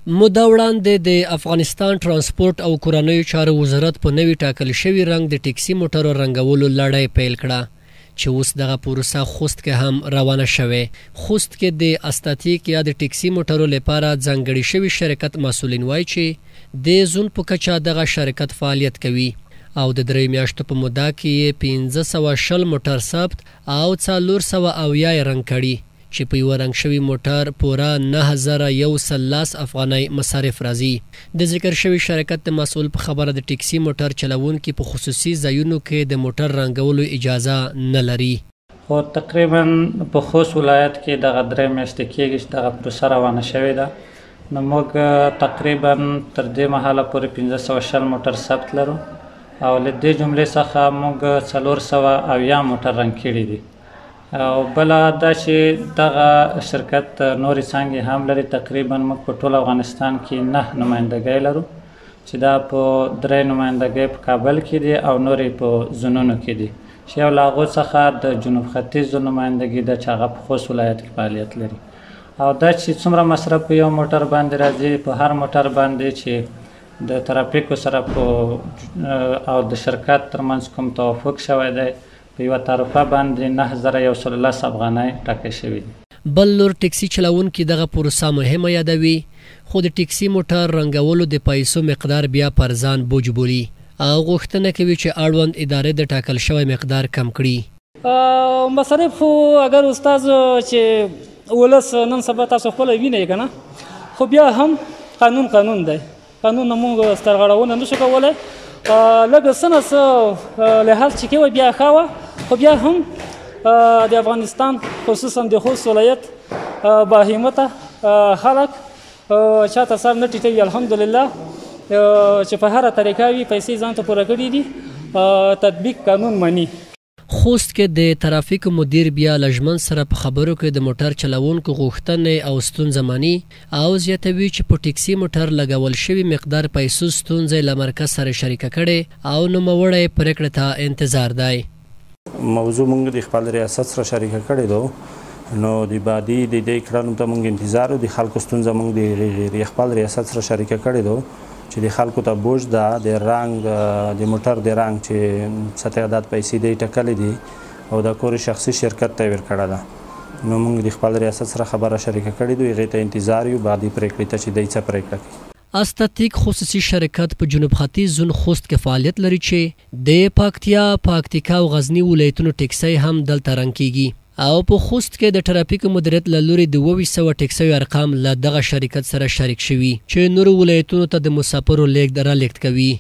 موده وړاندې د افغانستان ترانسپورت او کورنیو چارو وزارت په نوي ټاکل شوي رنګ د ټیکسي موټرو رنګولو لړۍ پیل کړه چې اوس دغه پروسه خوست کې هم روانه شوې. خوست کې د استاتیک یا د ټیکسي موټرو لپاره ځانګړي شوي شرکت مسؤلین وایي چې د زون په کچه دغه شرکت فعالیت کوي او د 3 میاشتو په موده کې 1520 موټر ثبت او 470 رنګ کړي چې په یو رنګ شوي موټر پوره 9110 افغانۍ مصارف راځي. د ذکر شوي شرکت د مسؤل په خبره د ټیکسي موټر چلوونکي په خصوصي ځایونو کې د موټر رنګولو اجازه نه لري. خو تقریبا په خوست ولایت کې دغه 3 میاشتې کېږي چې دغه پروسه روانه شوې ده. نو موږ تقریبا تر دې مهاله پورې 1520 موټر ثبت لرو او له دې جملې څخه موږ 470 موټر رنګ کړي دي. او بله دا چې دغه شرکت نورې څانګې هم لري. تقریبا موږ په ټول افغانستان کې 9 نمایندګۍ لرو چې دا په 3 نمایندګۍ په کابل کې دي او نورې په زونونو کې دي چې یو له هغو څخه د جنوب ختیځ نمایندګي ده چې هغه په خوست ولایت کې فعالیت لري. او دا چې څومره مصرف په یو موټر باندې راځي، په هر موټر باندې چې د ترافیکو سره او د شرکت ترمنځ کوم توافق شوی دی په یوه تعرفه باندې 9110 افغانۍ ټاکل شوي دي. بل لور ټیکسي چلوونکي دغه پروسه مهمه یادوي، خو د ټیکسي موټر رنګولو د پیسو مقدار بیا پر ځان بوج بولي او غوښتنه کوي چې اړوند ادارې د ټاکل شوی مقدار کم کړي. مصارف اگر استاد چې ولس نن سبا تاسو خپل وینئ کنه، خو بیا هم قانون دی. قانون نه موږ سترغړونه نشو کولی. لږ څه نه څه لحاظ چې کوي بیا ښه وه، خو بیا هم د افغانستان خصوصا د خوست ولایت باهمته خلک چاته سر نه ټیټوي. الحمدلله چې په هره طریقه وي پیسې ځان ته پوره کړي دي، تطبیق قانون مني. خوست کې د ترافیک مدیر بیا لجمن سره په خبرو کې د موټر چلوونکو غوښتنې او ستونزه مني او زیاتوي چې په ټیکسي موټر لګول شوي مقدار پیسو ستونزې له مرکز سره شریکه کړي او نوموړی پرېکړې ته انتظار دی. موضوع موږ د خپل ریاست سره شریکه کړې ده، نو د بعدي د دې کړنو ته موږ انتظار او د خلکو ستونزه موږ د خپل ریاست سره شریکه کړې ده چې د خلکو ته بوج ده د رنګ د موټر د رنګ چې څه تعداد پیسې دی ټکلې دي او د کور شخصي شرکت ته ورکړه ده. نو موږ د خپل ریاست سره خبره شریکه کړې ده، هغې ته انتظار یو بعدي پرېکړې ته چې دی څه پرېکړه کوي. استاتیک خصوصي شرکت په جنوب ختیځ زون خوست کې فعالیت لري چې د پکتیا، پکتیکا او غزنی ولایتونو ټیکسي هم دلته رنګ کیږي او په خوست کې د ترافیک مدیریت له لوري د 200 ټیکسي ارقام له دغه شرکت سره شریک شوي چې نورو ولایتونو ته د مسافرو لیږد رالېږد کوي.